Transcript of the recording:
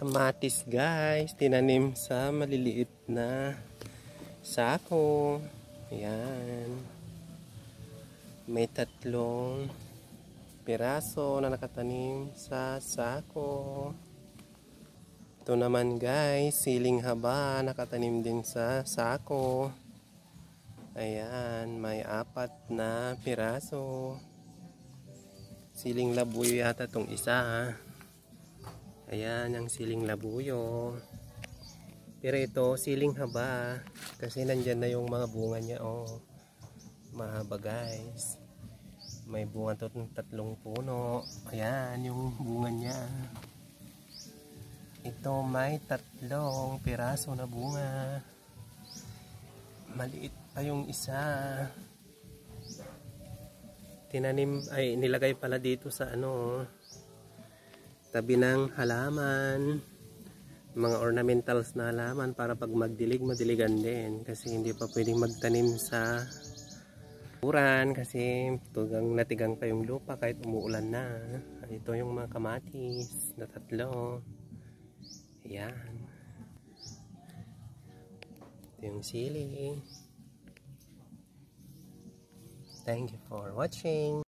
Kamatis guys, tinanim sa maliliit na sako. Ayan. May 3 piraso na nakatanim sa sako. Ito naman guys, siling haba nakatanim din sa sako. Ayan, may 4 na piraso. Siling labuyo yata tong isa. Ayan, ang siling labuyo. Pero ito, siling haba. Kasi nandyan na yung mga bunga niya. Oh, mahaba guys. May bunga to ng 3 puno. Ayan, yung bunga niya. Ito may 3 piraso na bunga. Maliit pa yung isa. Tinanim, ay nilagay pala dito sa tabi ng halaman, mga ornamentals na halaman para pag magdilig, madiligan din kasi hindi pa pwedeng magtanim sa uran kasi tugang natigang pa yung lupa kahit umuulan na. Ito yung mga kamatis na 3. Ayan, ito yung sili. Thank you for watching.